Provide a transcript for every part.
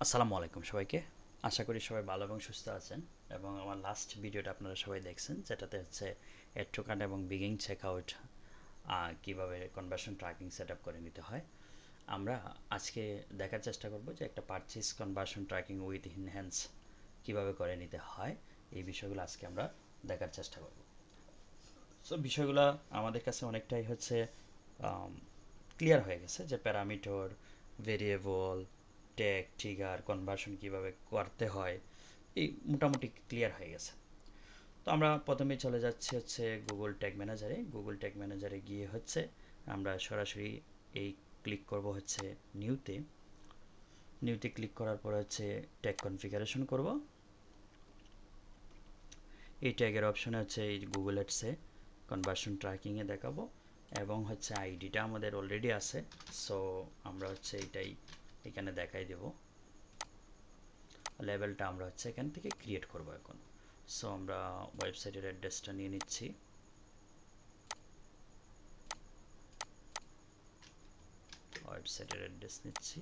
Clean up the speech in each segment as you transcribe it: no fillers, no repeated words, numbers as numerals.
আসসালামু আলাইকুম সবাইকে। আশা করি সবাই ভালো এবং সুস্থ আছেন এবং আমার লাস্ট ভিডিওটা আপনারা সবাই দেখছেন, যেটাতে হচ্ছে এড টু কার্ট এবং বিগিং চেকআউট কীভাবে কনভার্সন ট্র্যাকিং সেট আপ করে নিতে হয়। আমরা আজকে দেখার চেষ্টা করব যে একটা purchase conversion tracking with enhance কীভাবে করে নিতে হয়। এই বিষয়গুলো আজকে আমরা দেখার চেষ্টা করব। সো বিষয়গুলো আমাদের কাছে অনেকটাই হচ্ছে ক্লিয়ার হয়ে গেছে যে parameter, variable, tag, trigger, conversion কীভাবে করতে হয়, এই মোটামুটি ক্লিয়ার হয়ে গেছে। তো আমরা প্রথমেই চলে যাচ্ছি হচ্ছে গুগল ট্যাগ ম্যানেজারে। গুগল ট্যাগ ম্যানেজারে গিয়ে হচ্ছে আমরা সরাসরি এই ক্লিক করব হচ্ছে নিউতে। নিউতে ক্লিক করার পর হচ্ছে ট্যাগ কনফিগারেশন করব। এই ট্যাগের অপশনে হচ্ছে এই গুগল অ্যাডসে কনভার্সন ট্র্যাকিংয়ে দেখাবো এবং হচ্ছে আইডিটা আমাদের অলরেডি আছে। সো আমরা হচ্ছে এটাই এখানে দেখাই দেব। লেভেলটা আমরা হচ্ছে এখান থেকে ক্রিয়েট করব এখন। সো আমরা ওয়েবসাইটের অ্যাড্রেসটা নিয়ে নিচ্ছি। ওয়েবসাইটের অ্যাড্রেস নিচ্ছি,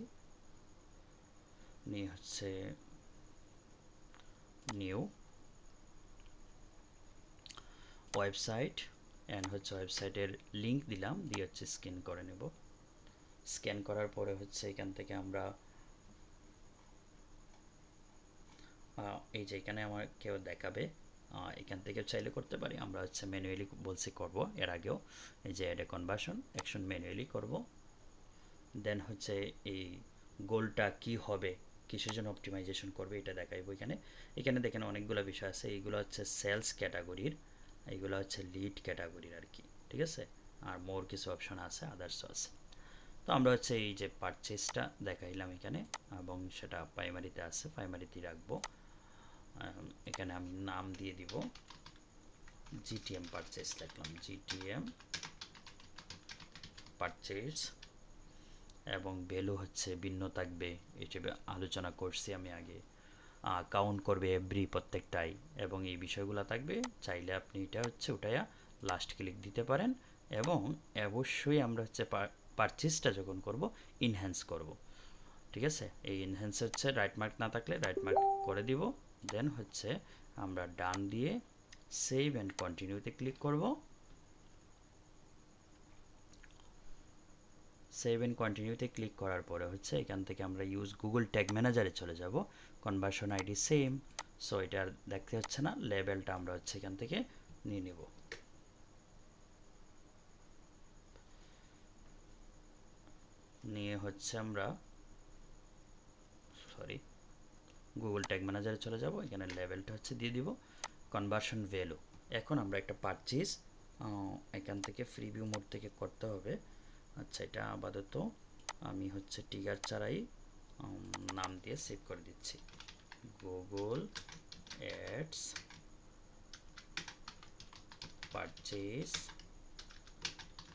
নিয়ে হচ্ছে নিউ ওয়েবসাইট অ্যান্ড হচ্ছে ওয়েবসাইটের লিঙ্ক দিলাম, দিয়ে হচ্ছে স্ক্যান করে নেব। স্ক্যান করার পরে হচ্ছে এখান থেকে আমরা এই যে এখানে আমার কেউ দেখাবে, এখান থেকে চাইলে করতে পারি। আমরা হচ্ছে ম্যানুয়ালি বলছি করব, এর আগেও এই যে add a conversion action manually করব। দেন হচ্ছে এই গোলটা কি হবে, কিসের জন্য অপটিমাইজেশন করবে এটা দেখাইব। এখানে এখানে দেখেন অনেকগুলো বিষয় আছে। এইগুলো হচ্ছে সেলস ক্যাটাগরির, এইগুলো হচ্ছে লিড ক্যাটাগরির আর কি, ঠিক আছে। আর মোর কিছু অপশন আছে, আদার্সও আছে। তো আমরা হচ্ছে এই যে পারচেসটা দেখাইলাম এখানে, এবং সেটা প্রাইমারিতে আছে, প্রাইমারিতেই রাখবো। এখানে আমি নাম দিয়ে দিব জিটিএম পারচেস, লিখলাম জিটিএম পারচেস, এবং ভ্যালু হচ্ছে ভিন্ন থাকবে হিসেবে আলোচনা করছি আমি আগে। কাউন্ট করবে এভরি প্রত্যেকটাই, এবং এই বিষয়গুলো থাকবে। চাইলে আপনি এটা হচ্ছে উঠাইয়া লাস্ট ক্লিক দিতে পারেন। এবং অবশ্যই আমরা হচ্ছে পারচেসটা যখন করব ইনহ্যান্স করব, ঠিক আছে। এই ইনহ্যান্স হচ্ছে রাইট মার্ক না থাকলে রাইট মার্ক করে দিব। দেন হচ্ছে আমরা ডান দিয়ে সেভ অ্যান্ড কন্টিনিউতে ক্লিক করব। সেভ অ্যান্ড কন্টিনিউতে ক্লিক করার পরে হচ্ছে এখান থেকে আমরা ইউজ গুগল ট্যাগ ম্যানেজারে চলে যাব। কনভার্সন আইডি সেম, সো এটা দেখতে হচ্ছে না। লেবেলটা আমরা হচ্ছে এখান থেকে নিয়ে নেব। নিয়ে হচ্ছে আমরা গুগল ট্যাগ ম্যানেজারে চলে যাব। এখানে লেভেলটা হচ্ছে দিয়ে দিব কনভার্সন ভ্যালু। এখন আমরা একটা পারচেজ এখান থেকে ফ্রি ভিউ মোড থেকে করতে হবে। আচ্ছা, এটা আপাতত আমি হচ্ছে টিগার ছাড়াই নাম দিয়ে সেভ করে দিচ্ছি, গুগল অ্যাডস পারচেজ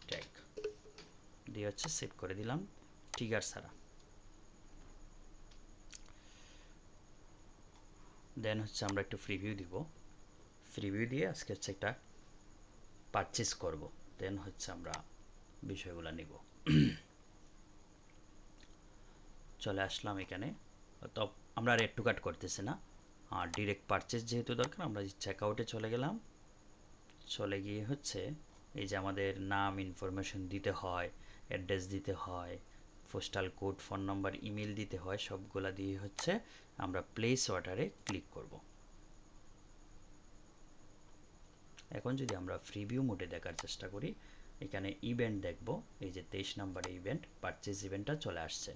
ট্যাগ দিয়ে হচ্ছে সেভ করে দিলাম টিগার ছাড়া। দেন হচ্ছে আমরা একটু ফ্রি ভিউ দিব। ফ্রি ভিউ দিয়ে আজকে হচ্ছে একটা পারচেজ করব। দেন হচ্ছে আমরা বিষয়গুলো নিব। চলে আসলাম এখানে। তো আমরা রেড টু কাট করতেছি না, আর ডিরেক্ট পারচেজ যেহেতু দরকার, আমরা চেক আউটে চলে গেলাম। চলে গিয়ে হচ্ছে এই যে আমাদের নাম ইনফরমেশন দিতে হয়, অ্যাড্রেস দিতে হয়, postal code, phone number, email দিতে হয়, সবগুলা দিয়ে হচ্ছে আমরা প্লেস অর্ডারে ক্লিক করব। এখন যদি আমরা ফ্রি ভিউ মোডে দেখার চেষ্টা করি, এখানে ইভেন্ট দেখব। এই যে 23 নম্বরে ইভেন্ট, পারচেজ ইভেন্টটা চলে আসছে।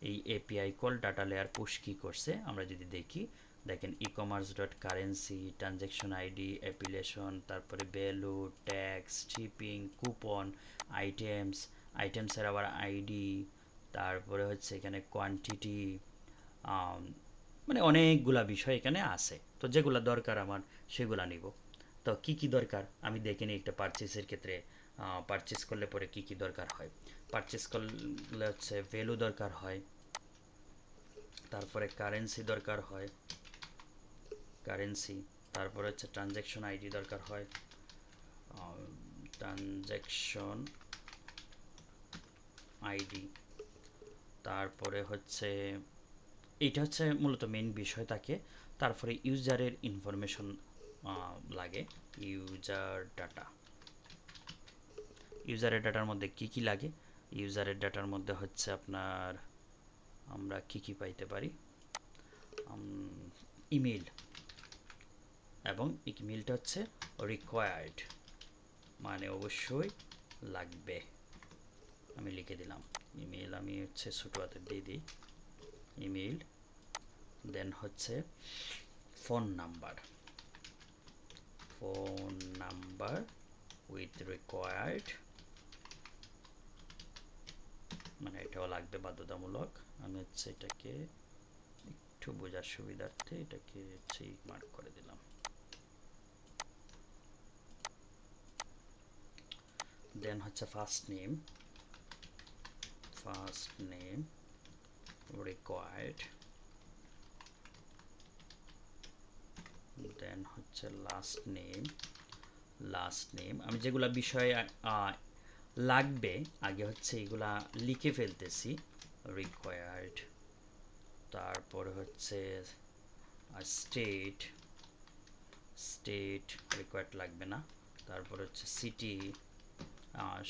এই API call data layer push কি করছে আমরা যদি দেখি, দেখেন e commerce dot currency, transaction ID, affiliation, তারপরে value, tax, shipping, coupon, items, আইটেমসের আবার আইডি, তারপরে হচ্ছে এখানে কোয়ান্টিটি, মানে অনেকগুলা বিষয় এখানে আছে। তো যেগুলো দরকার আমার সেগুলো নিব। তো কি কি দরকার আমি দেখে নিই একটা পারচেসের ক্ষেত্রে। পারচেস করলে পরে কি কি দরকার হয়। পারচেস করলে হচ্ছে ভ্যালু দরকার হয়, তারপরে কারেন্সি দরকার হয়, কারেন্সি, তারপরে হচ্ছে ট্রানজ্যাকশন আইডি দরকার হয়, ট্রানজ্যাকশন আইডি, তারপরে হচ্ছে এইটা হচ্ছে মূলত মেইন বিষয় থাকে। তারপরে ইউজারের ইনফরমেশন লাগে, ইউজার ডাটা। ইউজারের ডাটার মধ্যে কি কি লাগে? ইউজারের ডাটার মধ্যে হচ্ছে আপনার আমরা কি কি পাইতে পারি, ইমেল, এবং ইমেলটা হচ্ছে রিকোয়ার্ড, মানে অবশ্যই লাগবে। আমি লিখে দিলাম ইমেল, আমি হচ্ছে ছোটো হাতে দিয়ে দিই ইমেল। দেন হচ্ছে phone number, phone number with required, মানে এটাও লাগবে বাধ্যতামূলক। আমি হচ্ছে এটাকে একটু বোঝার সুবিধার্থে এটাকে হচ্ছে মার্ক করে দিলাম। দেন হচ্ছে first name, first name required. Then হচ্ছে লাস্ট নেম, লাস্ট নেম আমি যেগুলা বিষয়ে লাগবে আগে হচ্ছে এগুলা লিখে ফেলতেছি, রিকোয়ার্ড। তারপরে হচ্ছে স্টেট, স্টেট রিকোয়ার্ড লাগবে না। তারপর হচ্ছে সিটি,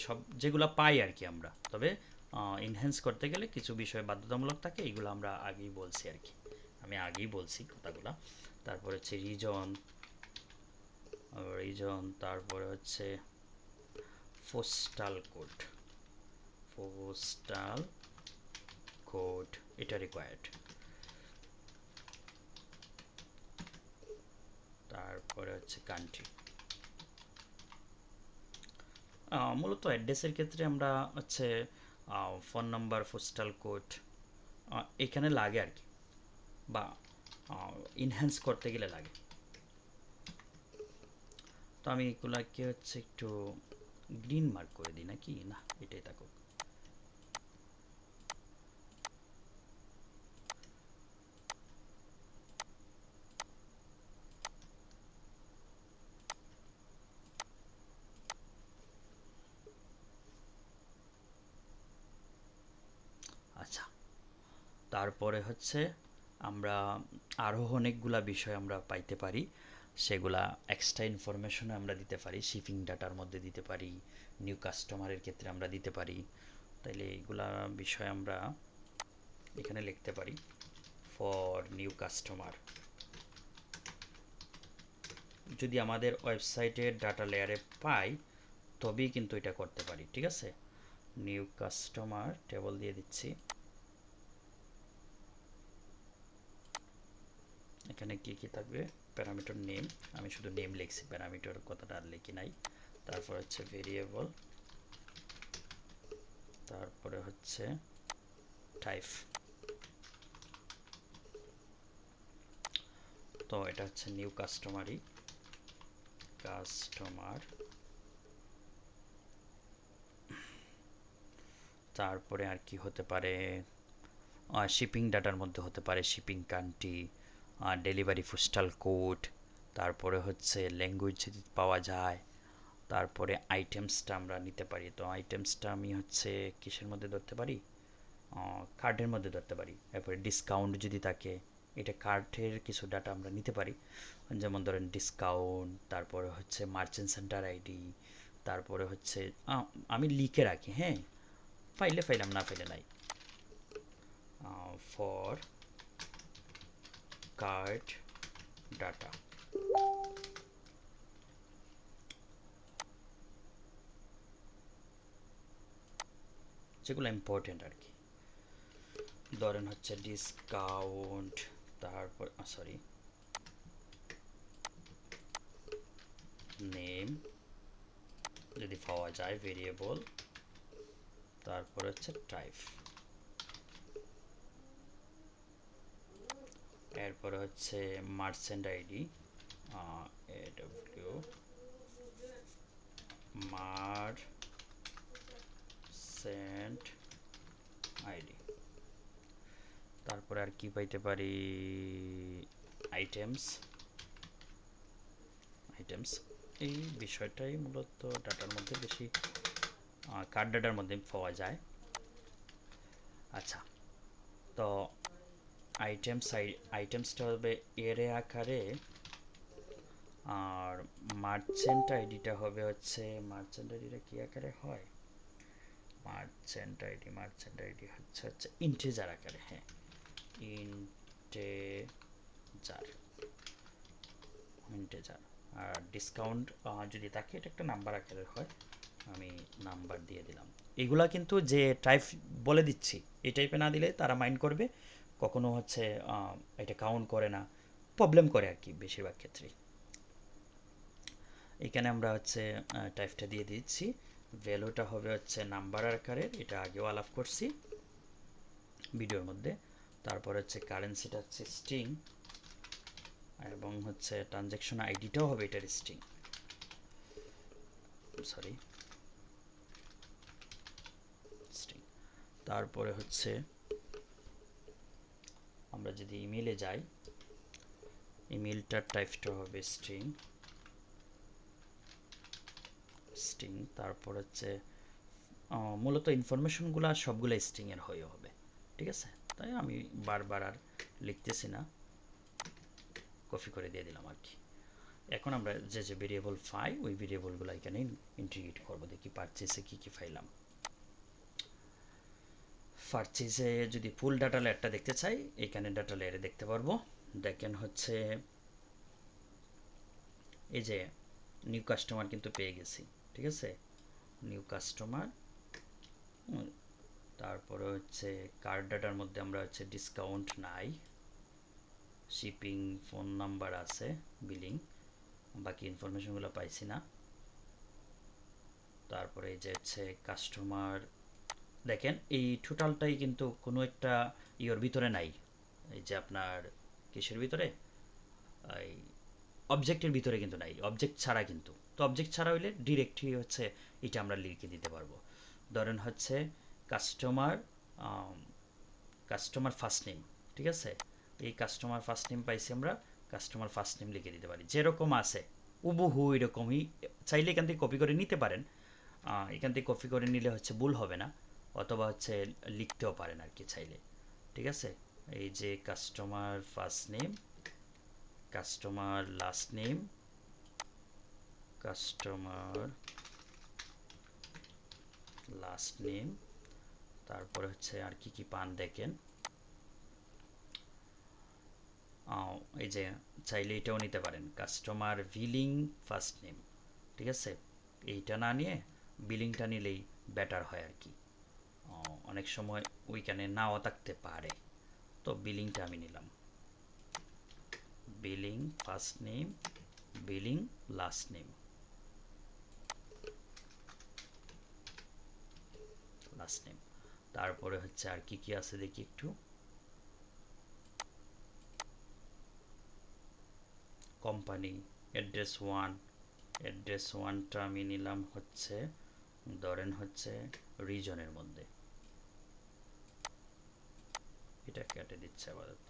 সব যেগুলো পাই আর কি আমরা, তবে ইনহ্যান্স করতে গেলে কিছু বিষয় বাধ্যতামূলক থাকে, এগুলো আমরা আগেই বলছি আর কি, আমি আগেই বলছি কথাগুলো। তারপর হচ্ছে রিজন, রিজন, তারপরে হচ্ছে পোস্টাল কোড, পোস্টাল কোড এটা রিকোয়ার্ড। তারপরে হচ্ছে কান্ট্রি। মূলত অ্যাড্রেসের ক্ষেত্রে আমরা হচ্ছে ফোন নাম্বার, পোস্টাল কোড এখানে লাগে আর কি, বা ইনহ্যান্স করতে গেলে লাগে। তো আমি এগুলাকে হচ্ছে একটু গ্রিন মার্ক করে দিই নাকি, না এটাই থাকুক। আচ্ছা, তারপরে হচ্ছে আমরা আরও অনেকগুলা বিষয় আমরা পাইতে পারি, সেগুলা এক্সট্রা ইনফরমেশনে আমরা দিতে পারি, শিপিং ডাটার মধ্যে দিতে পারি, নিউ কাস্টমারের ক্ষেত্রে আমরা দিতে পারি। তাইলে এইগুলা বিষয় আমরা এখানে লিখতে পারি, ফর নিউ কাস্টমার। যদি আমাদের ওয়েবসাইটের ডাটা লেয়ারে পাই তবেই কিন্তু এটা করতে পারি, ঠিক আছে। নিউ কাস্টমার টেবল দিয়ে দিচ্ছি। এখানে কি কি থাকবে, প্যারামিটার নেম, আমি শুধু নেম লিখছি, প্যারামিটার কথাটা আর লিখি নাই। তারপর হচ্ছে ভেরিয়েবল, তারপরে হচ্ছে টাইপ। তো এটা হচ্ছে নিউ কাস্টমারই, কাস্টমার। তারপরে আর কি হতে পারে, শিপিং ডাটার মধ্যে হতে পারে shipping country, delivery postal code, তারপরে হচ্ছে ল্যাঙ্গুয়েজ যদি পাওয়া যায়, তারপরে আইটেমসটা আমরা নিতে পারি। তো আইটেমসটা আমি হচ্ছে কিসের মধ্যে ধরতে পারি, কার্ডের মধ্যে ধরতে পারি। এরপরে ডিসকাউন্ট যদি থাকে, এটা কার্ডের কিছু ডাটা আমরা নিতে পারি, যেমন ধরেন ডিসকাউন্ট, তারপরে হচ্ছে মার্চেন্ট সেন্টার আইডি, তারপরে হচ্ছে আমি লিখে রাখি, হ্যাঁ, ফাইলে ফাইলাম, না ফাইলে নাই। ফর কার্ড ডাটা, যেগুলো ইম্পর্টেন্ট আর কি। ধরেন হচ্ছে ডিসকাউন্ট, তারপর সরি নেম যদি পাওয়া যায়, ভেরিয়েবল, তারপর হচ্ছে টাইপ, এরপরে হচ্ছে merchant ID, AW merchant ID. তারপরে আর কি পাইতে পারি, আইটেমস, আইটেমস এই বিষয়টাই মূলত ডাটার মধ্যে বেশি, কার্ড ডাটার মধ্যে পাওয়া যায়। আচ্ছা, তো আইটেমসটা হবে এরে আকারে, আর মার্চেন্ট আইডিটা হবে হচ্ছে, মার্চেন্ট আইডিটা কি আকারে হয়, মার্চেন্ট আইডি হচ্ছে ইন্টিজার আকারে, হ্যাঁ ইন্টেজার ইন্টেজার। আর ডিসকাউন্ট যদি থাকে এটা একটা নাম্বার আকারের হয়, আমি নাম্বার দিয়ে দিলাম। এগুলা কিন্তু যে টাইপ বলে দিচ্ছি এই টাইপে না দিলে তারা মাইন্ড করবে, কখনো হচ্ছে এটা কাউন্ট করে না, প্রবলেম করে আর কি বেশিরভাগ ক্ষেত্রেই। এখানে আমরা হচ্ছে টাইপটা দিয়ে দিচ্ছি, ভ্যালুটা হবে হচ্ছে নাম্বার আকারের, এটা আগেও আলাপ করছি ভিডিওর মধ্যে। তারপর হচ্ছে কারেন্সিটা হচ্ছে স্ট্রিং, এবং হচ্ছে ট্রানজ্যাকশন আইডিটাও হবে এটার স্ট্রিং, সরি স্ট্রিং। তারপরে হচ্ছে আমরা যদি ইমেইলে যাই, ইমেইলটার টাইপটা হবে স্ট্রিং স্ট্রিং। তারপর হচ্ছে মূলত ইনফরমেশনগুলো সবগুলো স্ট্রিংয়ের হয়ে হবে, ঠিক আছে। তাই আমি বারবার আর লিখতেছি না, কপি করে দিয়ে দিলাম আর কি। এখন আমরা যে যে ভেরিয়েবল পাই ওই ভেরিয়েবলগুলো এখানে ইন্টিগ্রেট করবো। দেখি পারচেসে কী কী পাইলাম। পারচেসে যদি ফুল ডাটা লেয়ারটা দেখতে চাই, এখানে ডাটা লেয়ারে দেখতে পারবো। দেখেন হচ্ছে এই যে নিউ কাস্টমার কিন্তু পেয়ে গেছি, ঠিক আছে, নিউ কাস্টমার। তারপরে হচ্ছে কার্ড ডাটার মধ্যে আমরা হচ্ছে ডিসকাউন্ট নাই, শিপিং, ফোন নাম্বার আছে, বিলিং, বাকি ইনফরমেশনগুলো পাইছি না। তারপরে এই যে হচ্ছে কাস্টমার, দেখেন এই টোটালটাই কিন্তু কোনো একটা ইয়ের ভিতরে নাই, এই যে আপনার কিসের ভিতরে, এই অবজেক্টের ভিতরে কিন্তু নাই, অবজেক্ট ছাড়া কিন্তু। তো অবজেক্ট ছাড়া হইলে ডিরেক্টলি হচ্ছে এটা আমরা লিখে দিতে পারবো। ধরেন হচ্ছে কাস্টমার কাস্টমার ফার্স্ট নেম, ঠিক আছে, এই কাস্টমার ফার্স্ট নেম পাইছি আমরা, কাস্টমার ফার্স্ট নেম লিখে দিতে পারি যেরকম আছে হুবহু এরকমই। চাইলে এখান থেকে কপি করে নিতে পারেন, এখান থেকে কপি করে নিলে হচ্ছে ভুল হবে না, অথবা হচ্ছে লিখতেও পারেন আর কি চাইলে, ঠিক আছে। এই যে customer first name, customer last name, customer last name, তারপরে হচ্ছে আর কি কি পান দেখেন, এই যে চাইলে এটাও নিতে পারেন, কাস্টমার বিলিং ফার্স্ট নেম, ঠিক আছে। এইটা না নিয়ে বিলিংটা নিলেই বেটার হয় আর কি, অনেক সময় ওইখানে নাও থাকতে পারে, তো বিলিংটা আমি নিলাম, billing first name, billing last name, last name. তারপরে হচ্ছে আর কি কি আছে দেখি একটু, কোম্পানি, অ্যাড্রেস ওয়ান, অ্যাড্রেস ওয়ানটা আমি নিলাম হচ্ছে, ধরেন হচ্ছে রিজনের মধ্যে, এটা কেটে দিচ্ছে আপাতত,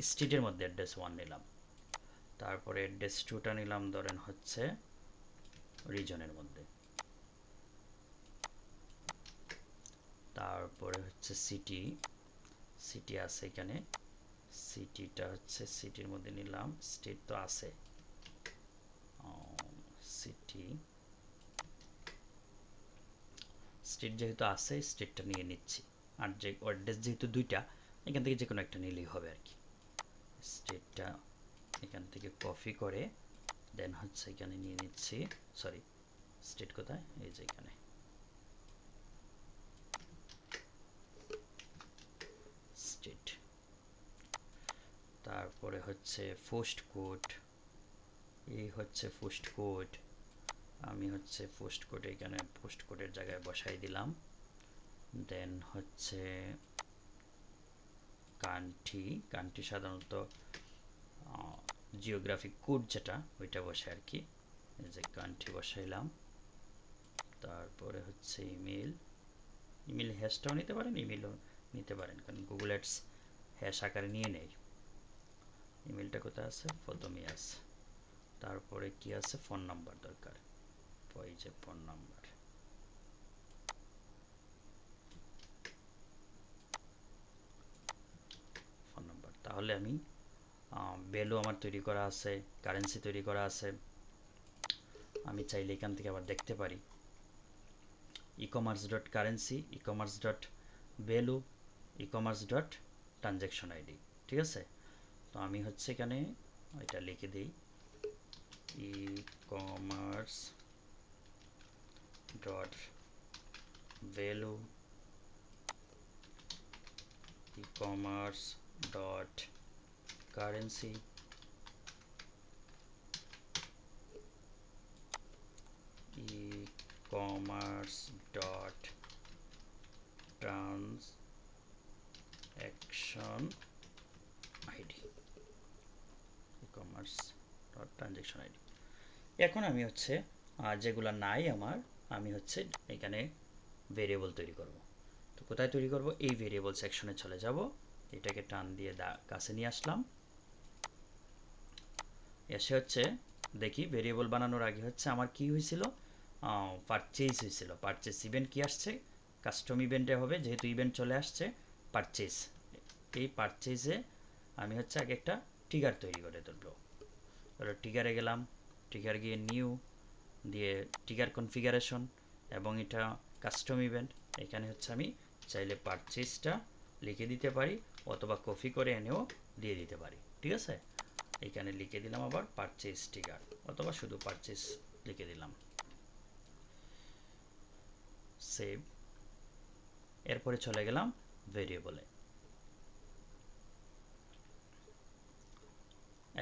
স্ট্রিটের মধ্যে অ্যাড্রেস ওয়ান নিলাম। তারপরে অ্যাড্রেস টুটা নিলাম ধরেন হচ্ছে রিজনের মধ্যে। তারপরে হচ্ছে সিটি, সিটি আছে এখানে, সিটিটা হচ্ছে সিটির মধ্যে নিলাম, স্টেট তো আছে, সিটি স্টেট যেহেতু আছে স্টেটটা নিয়ে নিচ্ছি, আর যে অ্যাড্রেস যেহেতু দুইটা, এখান থেকে যে কোনো একটা নিলেই হবে আর কি। স্টেটটা এখান থেকে কপি করে দেন হচ্ছে এখানে নিয়ে নিচ্ছি, সরি স্টেট কোথায়, এই যে এখানে স্টেট। তারপরে হচ্ছে পোস্ট কোড, এই হচ্ছে পোস্ট কোড, আমি হচ্ছে পোস্ট কোড এখানে পোস্ট কোডের জায়গায় বসাই দিলাম। দেন হচ্ছে কান্ট্রি, কান্ট্রি সাধারণত জিওগ্রাফিক কোড যেটা ওইটা বসে আর কি, এই যে কান্ট্রি বসাইলাম। তারপরে হচ্ছে ইমেল, ইমেল হ্যাশটাও নিতে পারেন, ইমেলও নিতে পারেন, কারণ গুগল অ্যাডস হ্যাশ আকারে নিয়ে নেয়। ইমেলটা কোথায় আছে, প্রথমেই আছে। তারপরে কি আছে, ফোন নাম্বার দরকার, ওই যে ফোন নাম্বার। তাহলে আমি ভ্যালু আমার তৈরি করা আছে, কারেন্সি তৈরি করা আছে, আমি চাইলে এখান থেকে আবার দেখতে পারি e-commerce dot currency, e-commerce dot value, e-commerce dot transaction ID. ঠিক আছে, তো আমি হচ্ছে এখানে এটা লিখে দিই e-commerce dot value, e-commerce dot currency, e-commerce dot transaction ID, e-commerce dot transaction ID. এখন আমি হচ্ছে যেগুলো নাই আমার, আমি হচ্ছে এখানে ভেরিয়েবল তৈরি করব। তো কোথায় তৈরি করব? এই ভেরিয়েবল সেকশনে চলে যাব, এটাকে টান দিয়ে কাছে নিয়ে আসলাম, এসে হচ্ছে দেখি ভেরিয়েবল বানানোর আগে হচ্ছে আমার কি হয়েছিল, পারচেজ হয়েছিল। পারচেজ ইভেন্ট কি আসছে, কাস্টম ইভেন্টে হবে, যেহেতু ইভেন্ট চলে আসছে পারচেজ। এই পারচেজে আমি হচ্ছে আগে একটা ট্রিগার তৈরি করে তুলবো। ধরো ট্রিগারে গেলাম, ট্রিগার গিয়ে নিউ দিয়ে ট্রিগার কনফিগারেশন এবং এটা কাস্টম ইভেন্ট। এখানে হচ্ছে আমি চাইলে পারচেজটা লিখে দিতে পারি অথবা কপি করে এনেও দিয়ে দিতে পারি। ঠিক আছে, এখানে লিখে দিলাম আবার পারচেজ ট্রিগার, অথবা শুধু পারচেজ লিখে দিলাম, সেভ। এরপরে চলে গেলাম ভেরিয়েবলে।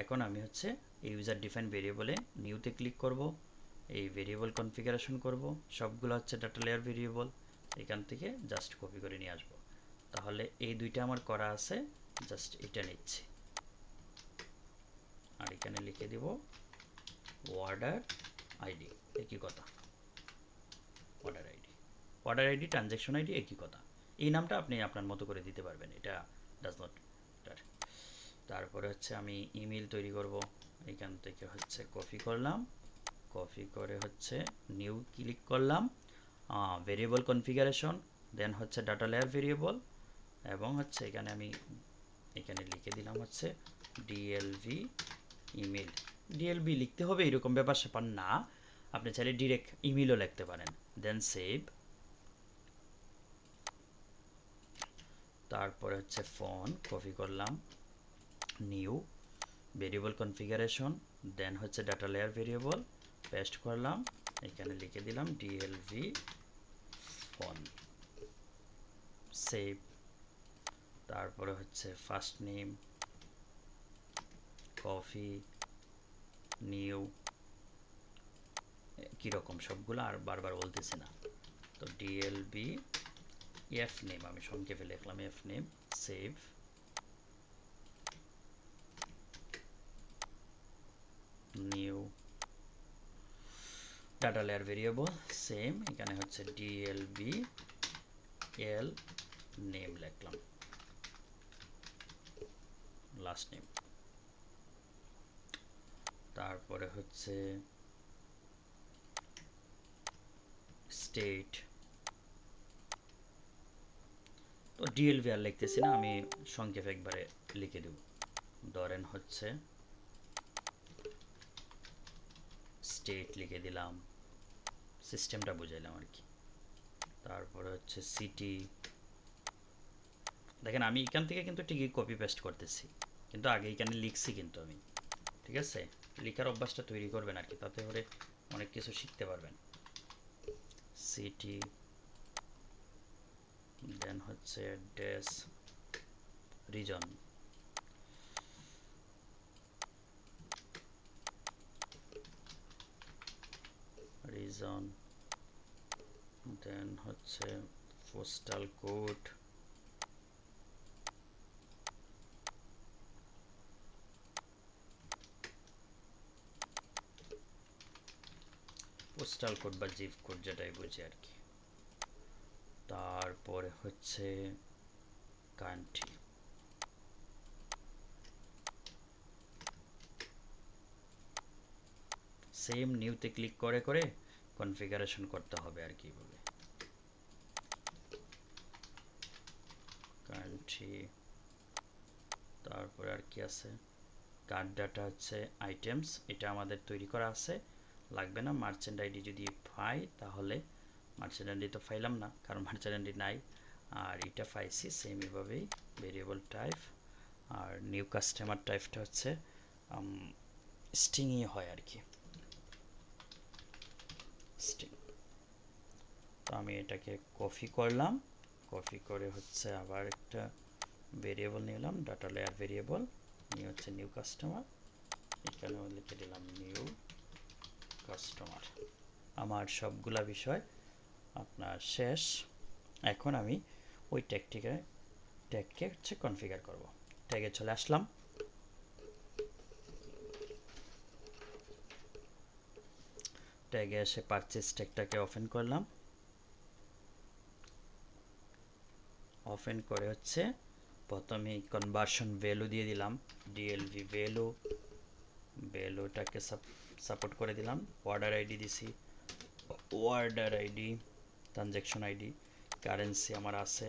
এখন আমি হচ্ছে এই ইউজার ডিফাইন ভেরিয়েবলে নিউতে ক্লিক করব, এই ভেরিয়েবল কনফিগারেশন করব, সবগুলো হচ্ছে ডাটা লেয়ার ভেরিয়েবল, এখান থেকে জাস্ট কপি করে নিয়ে আসবো। তাহলে এই দুইটা আমার করা আছে, জাস্ট এটা নিচ্ছি আর এখানে লিখে দিব অর্ডার আইডি, একই কথা, order ID, order ID, transaction ID একই কথা। এই নামটা আপনি আপনার মতো করে দিতে পারবেন, এটা ডাজ নট ম্যাটার। তারপরে হচ্ছে আমি ইমেল তৈরি করব, এখান থেকে হচ্ছে কপি করলাম, কপি করে হচ্ছে নিউ ক্লিক করলাম, ভেরিয়েবল কনফিগারেশন, দেন হচ্ছে ডাটা লেয়ার ভেরিয়েবল, এবং হচ্ছে এখানে আমি এখানে লিখে দিলাম হচ্ছে ডিএলভি ইমেল। ডিএলভি লিখতে হবে এরকম ব্যাপার স্যাপার না, আপনি চাইলে ডিরেক্ট ইমেলও লিখতে পারেন। দেন সেভ। তারপরে হচ্ছে ফোন কপি করলাম, নিউ ভেরিয়েবল কনফিগারেশন, দেন হচ্ছে ডাটা লেয়ার ভেরিয়েবল, পেস্ট করলাম, এখানে লিখে দিলাম ডিএলভি ফোন, সেভ। তারপরে হচ্ছে ফার্স্ট নেম, কফি, নিউ, কীরকম সবগুলো আর বারবার বলতেছি না। তো ডিএলবি এফ নেম, আমি সংক্ষেপে লিখলাম F name, save. New data layer variable, same, এখানে হচ্ছে ডিএলবি এল নেম লিখলাম, লাস্ট নেম। তারপরে হচ্ছে স্টেট, তো ডিএলভি আর লিখতেছি না, আমি সংক্ষেপে একবারে লিখে দেব, ধরেন হচ্ছে স্টেট লিখে দিলাম, সিস্টেমটা বুঝাইলাম আর কি। তারপরে হচ্ছে সিটি, দেখেন আমি এখান থেকে কিন্তু ঠিকই কপি পেস্ট করতেছি, কিন্তু আগে এখানে লিখছি কিন্তু আমি। ঠিক আছে, লেখার অভ্যাসটা তৈরি করবেন আর কি, তাতে করে অনেক কিছু শিখতে পারবেন। সিটি, দেন হচ্ছে অ্যাড্রেস, রিজন, রিজন, দেন হচ্ছে পোস্টাল কোড, পোস্টাল কোড বা জিপ কোড যেটাই বুঝি আর কি। তারপরে হচ্ছে কান্ট্রি, সেম নিউতে ক্লিক করে করে কনফিগারেশন করতে হবে আর কি বলে, কান্ট্রি তারপরে আর কি আছে, কার্ড ডাটা হচ্ছে আইটেমস, এটা আমাদের তৈরি করা আছে, লাগবে না। মার্চেন্ট আইডি যদি পাই তাহলে, মার্চেন্ট আইডি তো ফাইলাম না কারণ মার্চেন্ট আইডি নাই, আর এটা পাইছি সেম এভাবেই। ভেরিয়েবল টাইপ আর নিউ কাস্টমার টাইপটা হচ্ছে স্ট্রিংই হয় আর কি, স্ট্রিং। তো আমি এটাকে কপি করলাম, কপি করে হচ্ছে আবার একটা ভেরিয়েবল নিলাম, ডাটা লেয়ার ভেরিয়েবল নিয়ে হচ্ছে নিউ কাস্টমার, এখানেও লিখে দিলাম নিউ কাস্টমার। আমার সবগুলা বিষয় আপনার শেষ। এখন আমি ওই ট্যাগকে হচ্ছে কনফিগার করব। ট্যাগে চলে আসলাম, ট্যাগে এসে পারচেজ ট্যাগটাকে ওপেন করলাম, ওপেন করে হচ্ছে প্রথমে কনভার্সন ভ্যালু দিয়ে দিলাম, ডিএলভি ভ্যালু, ভ্যালুটাকে সাপোর্ট করে দিলাম, অর্ডার আইডি দিছি, order ID, transaction ID, currency আমার আছে,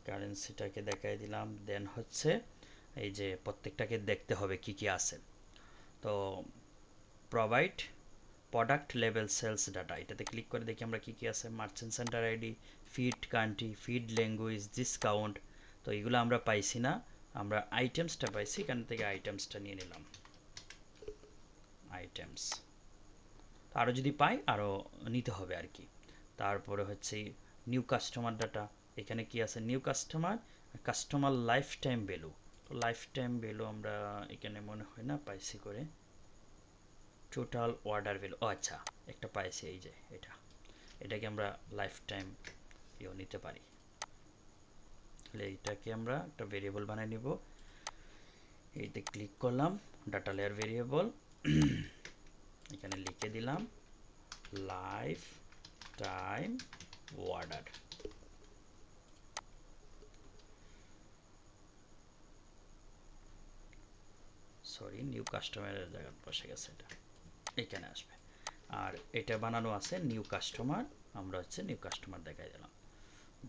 কারেন্সিটাকে দেখাই দিলাম। দেন হচ্ছে এই যে প্রত্যেকটাকে দেখতে হবে কি কি আছে। তো provide product level sales data, এটাতে ক্লিক করে দেখি আমরা কি কি আছে। Merchant centre ID, feed country, feed language, discount, তো এগুলো আমরা পাইছি না, আমরা আইটেমসটা পাইছি, এখান থেকে আইটেমসটা নিয়ে নিলাম, আইটেমস। আরও যদি পাই আরও নিতে হবে আর কি। তারপরে হচ্ছে নিউ কাস্টমার ডাটা, এখানে কি আছে, new customer, customer life time value, তো লাইফ টাইম ভ্যালু আমরা এখানে মনে হয় না পাইছি করে, টোটাল অর্ডার ভ্যালু, ও আচ্ছা একটা পাইছি, এই যে এটাকে আমরা লাইফ টাইম ইও নিতে পারি। তাহলে এইটাকে আমরা একটা ভেরিয়েবল বানিয়ে নিব, এইতে ক্লিক করলাম, ডাটা লেয়ার ভেরিয়েবল, এখানে লিখে দিলাম life time order. Sorry, new কাস্টমারের জায়গায় বসে গেছে, এটা এখানে আসবে। আর এটা বানানো আছে নিউ কাস্টমার, আমরা হচ্ছে নিউ কাস্টমার দেখাই দিলাম।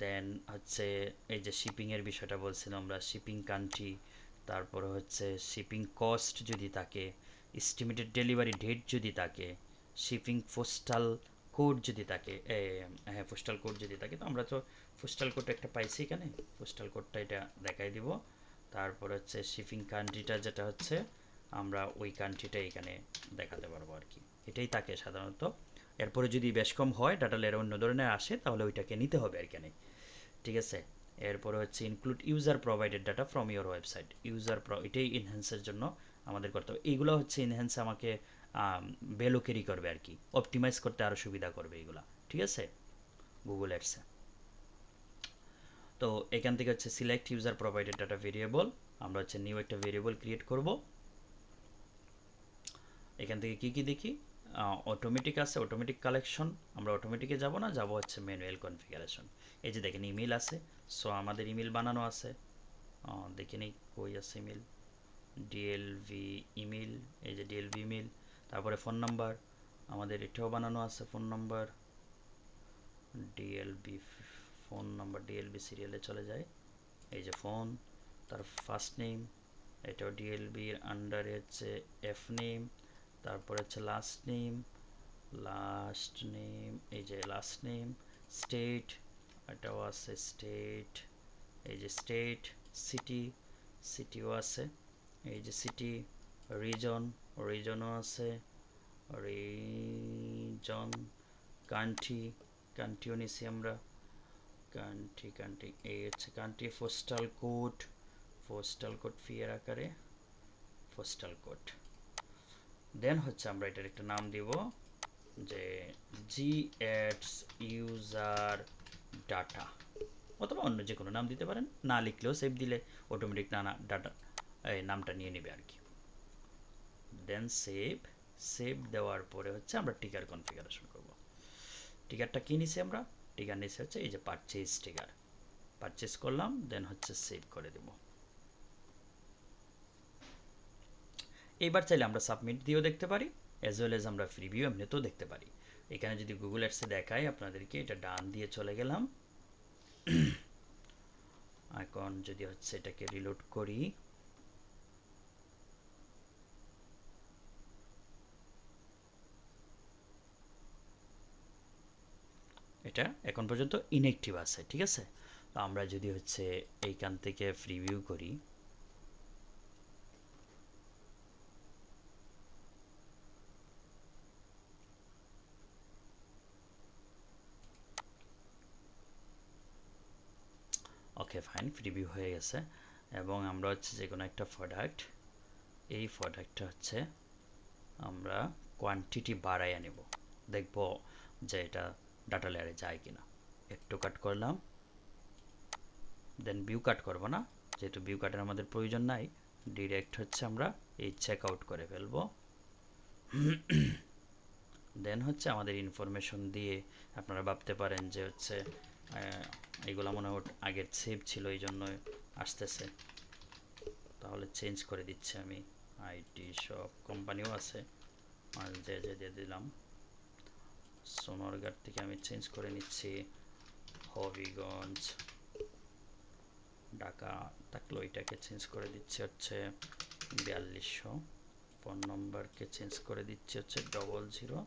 দেন হচ্ছে এই যে শিপিংয়ের বিষয়টা বলছিলাম আমরা, শিপিং কান্ট্রি, তারপরে হচ্ছে শিপিং কস্ট যদি থাকে, এস্টিমেটেড ডেলিভারি ডেট যদি থাকে, শিপিং পোস্টাল কোড যদি থাকে, হ্যাঁ পোস্টাল কোড যদি থাকে, তো আমরা তো পোস্টাল কোড একটা পাইছি এখানে, পোস্টাল কোডটা এটা দেখাই দিব। তারপর হচ্ছে শিপিং কান্ট্রিটা যেটা হচ্ছে আমরা ওই কান্ট্রিটা এখানে দেখাতে পারবো আর কি, এটাই থাকে সাধারণত। এরপরে যদি বেশ কম হয়, ডাটা লেয়ার অন্য ধরনের আসে, তাহলে ওইটাকে নিতে হবে এখানে, ঠিক আছে। এরপরে হচ্ছে include user provided data from your website, এটাই ইনহ্যান্সের জন্য আমাদের করতে হবে। এইগুলো হচ্ছে ইনহ্যান্স আমাকে ভ্যালু ক্যারি করবে আর কি, অপটিমাইজ করতে আরও সুবিধা করবে এগুলা, ঠিক আছে, গুগল অ্যাডসে। তো এখান থেকে হচ্ছে select user provided data variable, আমরা হচ্ছে নিউ একটা ভেরিয়েবল ক্রিয়েট করব। এখান থেকে কি কি দেখি, অটোমেটিক আছে, অটোমেটিক কালেকশন, আমরা অটোমেটিকে যাব না, যাব হচ্ছে ম্যানুয়াল কনফিগারেশন। এই যে দেখেন ইমেল আছে, সো আমাদের ইমেল বানানো আছে, দেখে নিই কই আছে ইমেল, ডিএলভি ইমেল, এই যে ডিএলভি ইমেল। তারপরে ফোন নাম্বার আমাদের এটাও বানানো আছে, ফোন নাম্বার ডিএলভি, ফোন নাম্বার ডিএলভি সিরিয়ালে চলে যায়, এই যে ফোন, তার ফার্স্ট নেম, এটাও ডিএলবির আন্ডারে হচ্ছে এফ নেম, তারপরে হচ্ছে লাস্ট নেম, এই যে লাস্ট নেম, স্টেট, এটাও আছে স্টেট, এই যে স্টেট, সিটিও আছে, এই যে সিটি, রিজনও আছে, রিজন, কান্ট্রিও নিছি আমরা, কান্ট্রি এই হচ্ছে কান্ট্রি, পোস্টাল কোড ফি এর আকারে পোস্টাল কোড। দেন হচ্ছে আমরা এটার একটা নাম দিব যে জি অ্যাডস ইউজার ডাটা, অথবা অন্য যে কোনো নাম দিতে পারেন, না লিখলেও সেভ দিলে অটোমেটিক ডাটা এই নামটা নিয়ে নেবে আর কি। দেন সেভ দেওয়ার পরে হচ্ছে আমরা টিকার কনফিগারেশন করব। টিকারটা কি নিছি আমরা, টিকার নিচে হচ্ছে এই যে পারচেজ টিকার, পারচেজ করলাম, দেন হচ্ছে সেভ করে দেব। এইবার চাইলে আমরা সাবমিট দিয়েও দেখতে পারি, অ্যাজ ওয়েল এজ আমরা প্রিভিউ এমনিতেও দেখতে পারি। এখানে যদি গুগল অ্যাডসে দেখাই আপনাদেরকে, এটা ডান দিয়ে চলে গেলাম, এখন যদি হচ্ছে এটাকে রিলোড করি, এটা এখন পর্যন্ত ইনঅ্যাক্টিভ আছে, ঠিক আছে। তো আমরা যদি হচ্ছে এইখান থেকে প্রিভিউ করি, ওকে ফাইন, প্রিভিউ হয়ে গেছে। এবং আমরা হচ্ছে যে কোনো একটা প্রোডাক্ট, এই প্রোডাক্টটা হচ্ছে আমরা কোয়ান্টিটি বাড়াইয়া নেব, দেখব যে এটা ডাটা লেয়ারে যায় কিনা। একটু কাট করলাম, দেন ভিউ কাট করব না, যেহেতু ভিউ কাটের আমাদের প্রয়োজন নাই, ডিরেক্ট হচ্ছে আমরা এই চেক আউট করে ফেলব। দেন হচ্ছে আমাদের ইনফরমেশন দিয়ে আপনারা ভাবতে পারেন যে হচ্ছে এগুলো মনে হয় আগের সেভ ছিল এই জন্য আসতেছে, তাহলে চেঞ্জ করে দিচ্ছি আমি। আইটি শপ কোম্পানিও আছে, আর যে দিয়ে দিলাম। সোনারগাঁ থেকে আমি চেঞ্জ করে নিচ্ছি হবিগঞ্জ, ঢাকা থাকলে ওইটাকে চেঞ্জ করে দিচ্ছি হচ্ছে 4200, ফোন নম্বরকে চেঞ্জ করে দিচ্ছি হচ্ছে 00,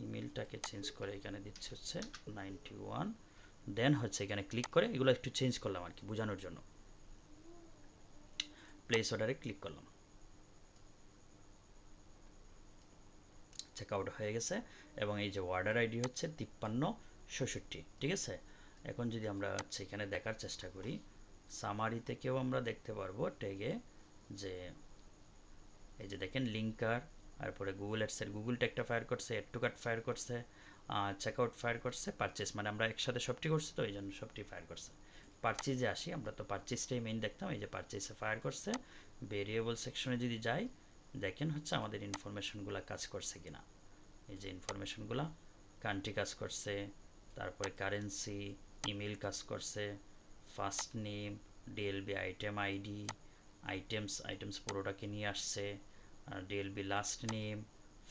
ইমেলটাকে চেঞ্জ করে এখানে দিচ্ছি হচ্ছে 91। দেন হচ্ছে এখানে ক্লিক করে এগুলো একটু চেঞ্জ করলাম আর কি বোঝানোর জন্য, প্লেস অর্ডারে ক্লিক করলাম, চেক আউট হয়ে গেছে। এবং এই যে অর্ডার আইডি হচ্ছে 5366, ঠিক আছে। এখন যদি আমরা হচ্ছে এখানে দেখার চেষ্টা করি, সামারি থেকেও আমরা দেখতে পারবো ট্যাগে যে এই যে দেখেন লিঙ্কার, তারপরে গুগল অ্যাডসের গুগল ট্যাগটা ফায়ার করছে, এড টু কার্ট ফায়ার করছে, চেক আউট ফায়ার করছে, পারচেস মানে আমরা একসাথে সবটি করছি তো এই জন্য সবটি ফায়ার করছে। পারচেজে আসি, আমরা তো পারচেসটাই মেইন দেখতাম, এই যে পারচেসে ফায়ার করছে। ভেরিয়েবল সেকশনে যদি যাই, দেখেন হচ্ছে আমাদের ইনফরমেশনগুলো কাজ করছে কিনা। এই যে ইনফরমেশনগুলো, কান্ট্রি কাজ করছে, তারপরে কারেন্সি, ইমেল কাজ করছে, first name, DLB item ID, items পুরোটাকে নিয়ে আসছে, DLB last name,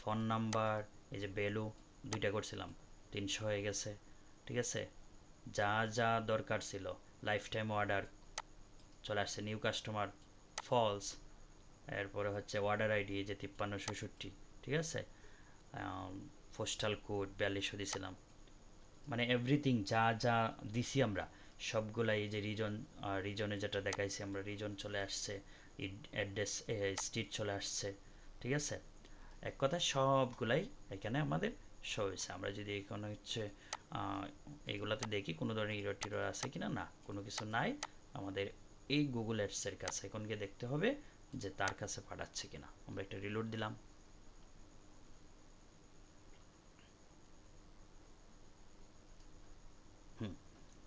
phone number, এই যে ভ্যালু দুইটা করছিলাম 300 হয়ে গেছে, ঠিক আছে। যা যা দরকার ছিল, লাইফ টাইম অর্ডার চলে আসছে, নিউ কাস্টমার ফলস, এরপরে হচ্ছে অর্ডার আইডি এই যে 5366, ঠিক আছে। পোস্টাল কোড 4200 দিছিলাম, মানে এভরিথিং যা যা দিছি আমরা সবগুলাই, এই যে রিজনে যেটা দেখাইছি আমরা, রিজন চলে আসছে, অ্যাড্রেস স্ট্রিট চলে আসছে, ঠিক আছে। এক কথায় সবগুলাই এখানে আমাদের শো হয়েছে। আমরা যদি এখানে হচ্ছে এইগুলাতে দেখি কোনো ধরনের ইরর টিরর আছে কিনা, না কোনো কিছু নাই। আমাদের এই গুগল অ্যাডসের কাছে এখন গিয়ে দেখতে হবে যে তার কাছে পাঠাচ্ছে কিনা। আমরা একটা রিলোড দিলাম,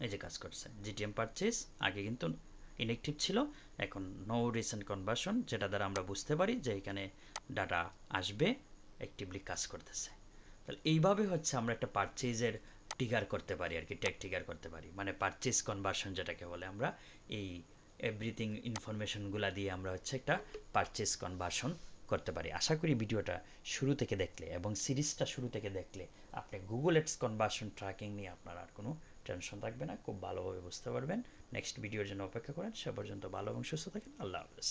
এই যে কাজ করছে। জিটিএম পারচেস আগে কিন্তু ইনঅ্যাক্টিভ ছিল, এখন নো রিসেন্ট কনভার্সন, যেটা দ্বারা আমরা বুঝতে পারি যে এখানে ডাটা আসবে, অ্যাক্টিভলি কাজ করতেছে। তাহলে এইভাবে হচ্ছে আমরা একটা পারচেজের ট্রিগার করতে পারি আর কি, ট্যাগ ট্রিগার করতে পারি, মানে পারচেজ কনভার্সন যেটাকে বলে আমরা। এই এভরিথিং ইনফরমেশনগুলো দিয়ে আমরা হচ্ছে একটা পারচেজ কনভার্সন করতে পারি। আশা করি ভিডিওটা শুরু থেকে দেখলে এবং সিরিজটা শুরু থেকে দেখলে আপনি গুগল অ্যাডস কনভার্সন ট্র্যাকিং নিয়ে আপনার আর কোনো টেনশন থাকবে না, খুব ভালোভাবে বুঝতে পারবেন। নেক্সট ভিডিওর জন্য অপেক্ষা করেন, সে পর্যন্ত ভালো এবং সুস্থ থাকেন। আল্লাহ হাফেজ।